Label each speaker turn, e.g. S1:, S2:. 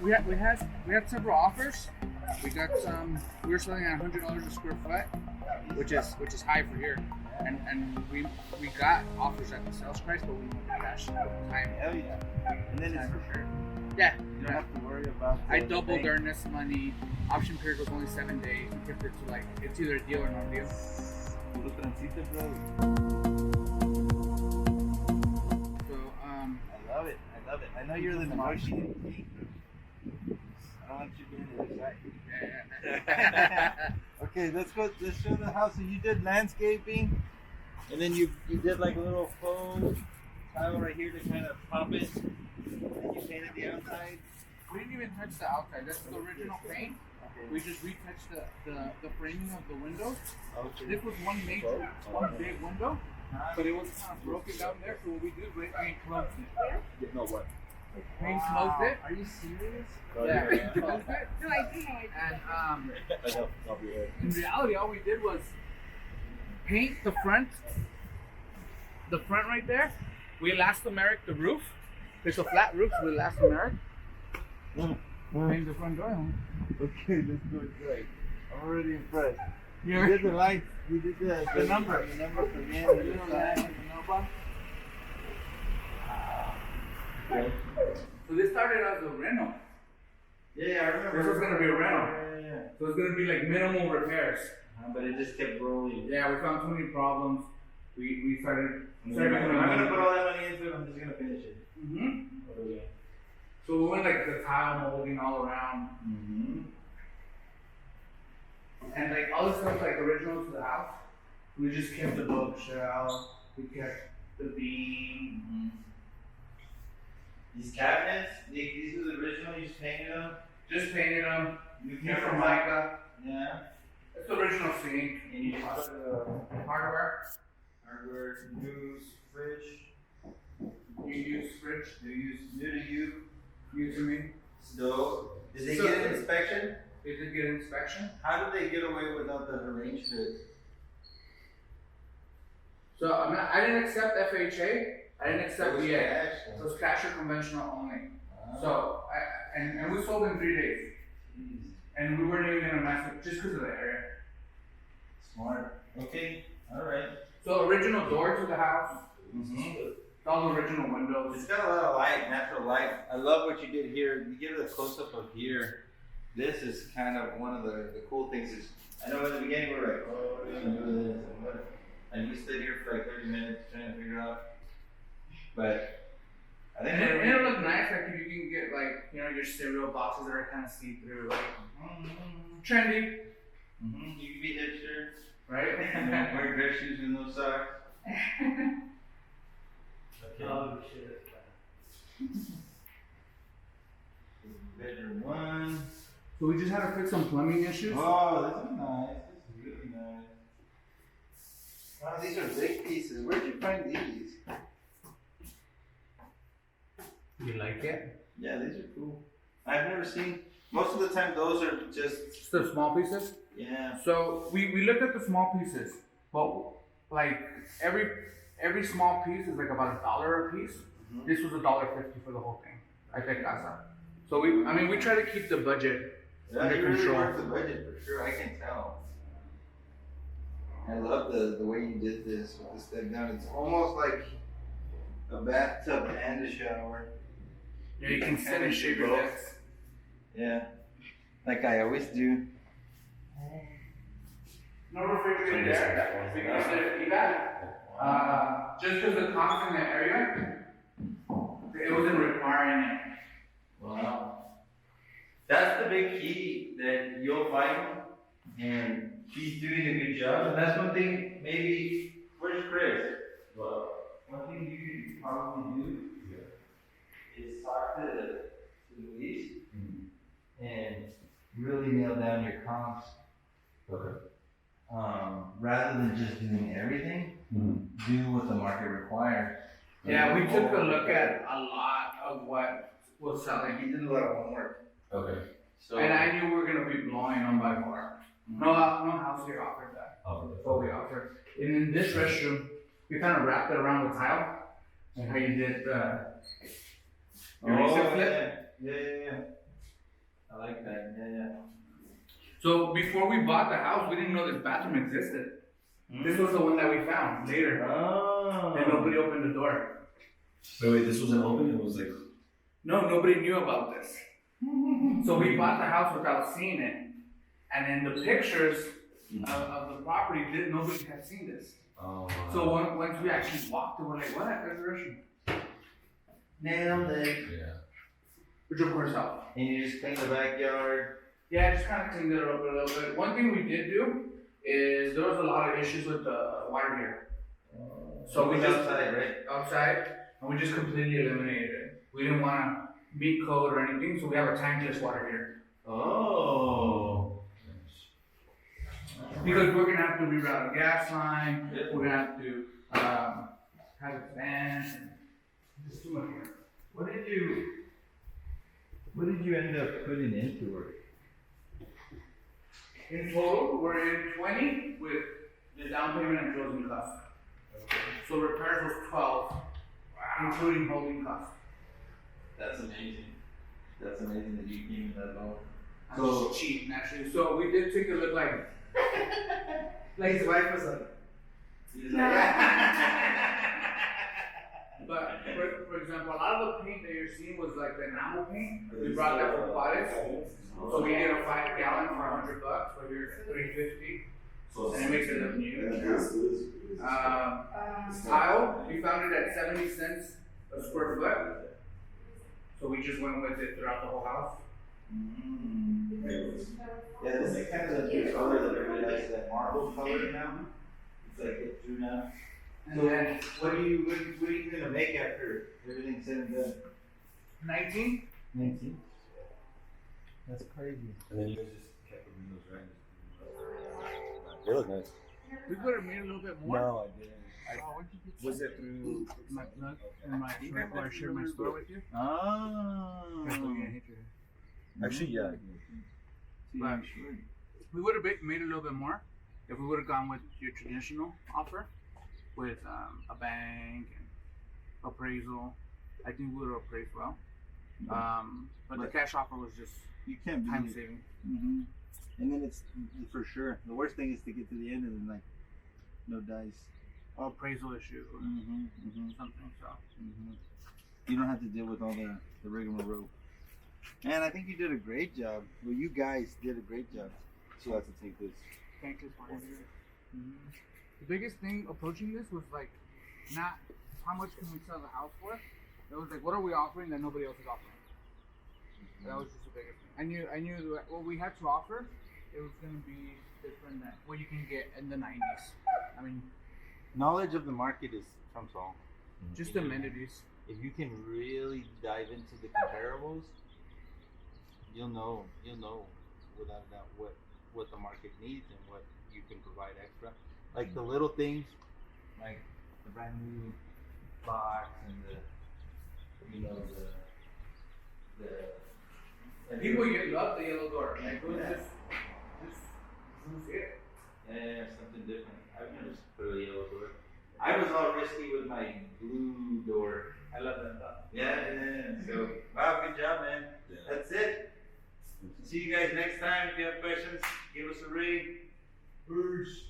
S1: we had several offers. We got some. We were selling at $100 a square foot, which is high for here. And we got offers at the sales price, but we wanted cash at the time.
S2: Hell yeah. And then it's for sure.
S1: Yeah.
S2: You don't have to worry about
S1: I doubled earnest money. Option period was only 7 days. We kept it to like it's either a deal or no deal.
S2: Puro transito, bro.
S1: So
S2: I love it. I love it. I know you're the negotiating king. I don't want you being the other side.
S1: yeah.
S2: Okay, let's show the house. So you did landscaping, and then you did like a little faux tile right here to kind of pop it. And you painted the outside.
S1: We didn't even touch the outside. That's the original paint.
S2: Okay.
S1: We just retouched the framing of the windows.
S2: Okay.
S1: This was one big window, but it was kind of broken down there. So what we did, we closed it.
S2: No what?
S1: Paint closed it.
S2: Are you serious?
S1: Yeah, paint closed it.
S3: No, I do know.
S1: And
S2: I'll be right.
S1: in reality, all we did was paint the front right there. We elastomeric the roof. There's a flat roof, so we elastomeric. Paint the front door.
S2: Okay, let's do it right. I'm already impressed.
S1: Yeah.
S2: You did the lights. You did the number. The number for me and the side. Okay.
S1: So this started as a rental.
S2: Yeah, I remember.
S1: This was gonna be a rental.
S2: Yeah.
S1: So it's gonna be like minimal repairs.
S2: But it just kept rolling.
S1: Yeah, we found too many problems. We started.
S2: I'm gonna put all that money into it. I'm just gonna finish it.
S1: Mhm.
S2: Okay.
S1: So we went like the tile molding all around, and like all this stuff like original to the house. We just kept the bookshelf. We kept the beam.
S2: These cabinets, these are the original. You just painted them.
S1: Just painted them.
S2: New
S1: New Formica.
S2: Yeah.
S1: It's the original sink.
S2: And you just put
S1: Hardware.
S2: new fridge.
S1: You use fridge.
S2: New to you.
S1: New to me.
S2: Stove. Did they
S1: So-
S2: get an inspection?
S1: They did get an inspection.
S2: How did they get away without the arranged fit?
S1: So I didn't accept FHA. I didn't accept VA.
S2: cash.
S1: So it's cash or conventional only.
S2: Ah.
S1: So and we sold in 3 days.
S2: Jeez.
S1: And we weren't even gonna mess with just because of the area.
S2: Smart. Okay. All right.
S1: So original door to the house.
S2: Mm-hmm.
S1: All the original windows.
S2: It's got a lot of light, natural light. I love what you did here. You give it a close up of here. This is kind of one of the cool things. Is I know in the beginning we were like, oh, we're gonna do this and what, and you stood here for like 30 minutes trying to figure out. But I think
S1: And it'll look nice, like if you can get like your cereal boxes that are kind of see through, like trendy,
S2: you can be hipster,
S1: right?
S2: wear dress shoes and no socks. Okay.
S1: Oh shit.
S2: Bedroom 1.
S1: So we just had to fix some plumbing issues.
S2: Oh, this is nice. This is really nice. Wow, these are big pieces. Where'd you find these?
S1: You like it?
S2: Yeah, these are cool. I've never seen. Most of the time, those are just.
S1: The small pieces.
S2: Yeah.
S1: So we looked at the small pieces, but like every small piece is like about $1 a piece. This was $1.50 for the whole thing. I think Casa. So we try to keep the budget under
S2: you really
S1: control.
S2: worked the budget for sure. I can tell. I love the way you did this with the step down. It's almost like a bathtub and a shower.
S1: Yeah, you can sit and shave your legs.
S2: Yeah, like I always do.
S1: No refrigerator there. We considered that. Just because the cost in the area, it wasn't requiring it.
S2: Wow. That's the big key that you'll find, and he's doing a good job. And that's one thing, maybe, where's Chris? Well, one thing you can probably do is talk to Luis and really nail down your comps.
S4: Okay.
S2: Rather than just doing everything, do what the market requires.
S1: Yeah, we took a look at a lot of what was selling.
S2: He did a lot of homework.
S4: Okay.
S2: So
S1: And I knew we were going to be blowing them by far. No house here offered that. What we offered. And in this restroom, we kind of wrapped it around the tile. And how you did the your recent flip.
S2: Yeah. I like that. Yeah.
S1: So before we bought the house, we didn't know this bathroom existed. This was the one that we found later.
S2: Oh.
S1: And nobody opened the door.
S3: Wait, this wasn't open? It was like.
S1: No, nobody knew about this. So we bought the house without seeing it. And in the pictures of the property, nobody had seen this.
S3: Oh.
S1: So once we actually walked, we were like, what? There's a restroom.
S2: Nailed it.
S3: Yeah.
S1: Which of course helped.
S2: And you just clean the backyard.
S1: Yeah, just kind of cleaned it up a little bit. One thing we did do is there was a lot of issues with the water here. So we just
S2: outside, right?
S1: outside, and we just completely eliminated it. We didn't want to meet code or anything, so we have a tankless water here.
S2: Oh.
S1: Because we're gonna have to reroute a gas line. We're gonna have to have a fan. There's too much here.
S2: What did you end up putting into it?
S1: In total, we're in 20 with the down payment and closing costs. So repairs was 12, including holding costs.
S2: That's amazing. That's amazing that you came in that low.
S1: So cheap, naturally. So we did take a look like his wife was like. But for example, a lot of the paint that you're seeing was like the enamel paint. We brought that from Juarez. So we did a 5 gallon for $100, but here's $350. And it makes it look new. Tile, we found it at 70 cents a square foot. So we just went with it throughout the whole house.
S2: Yeah, this is kind of the color that everybody likes, that marble color now. It's like it through now.
S1: And
S2: So
S1: then
S2: what are you gonna make after everything's said and done?
S1: 19.
S2: 19. That's crazy.
S3: And then you guys just kept the windows right? They look nice.
S1: We could have made a little bit more.
S3: No, I didn't.
S1: Was it through my plug and my store where I shared my store with you?
S2: Oh.
S3: Actually, yeah.
S1: But we would have made a little bit more if we would have gone with your traditional offer with a bank and appraisal. I think we would have appraised well. But the cash offer was just
S2: You can't
S1: time
S2: beat it.
S1: saving.
S2: Mm-hmm. And then it's for sure. The worst thing is to get to the end and then like no dice.
S1: Or appraisal issue or something. So
S2: You don't have to deal with all the rigmarole. And I think you did a great job. Well, you guys did a great job. So you have to take this.
S1: thank you for it. The biggest thing approaching this was like not how much can we sell the house for. It was like what are we offering that nobody else is offering. That was just the biggest thing. I knew that what we had to offer, it was going to be different than what you can get in the 90s. I mean,
S2: Knowledge of the market is trumps all.
S1: just amenities.
S2: If you can really dive into the comparables, you'll know without a doubt what the market needs and what you can provide extra. Like the little things, like the brand new box and the
S1: People love the yellow door. Like it was just it.
S2: Yeah, something different. I've never put a yellow door. I was all risky with my blue door.
S1: I love that stuff.
S2: Yeah. So, wow, good job, man.
S3: Yeah.
S2: That's it. See you guys next time. If you have questions, give us a ring. Peace.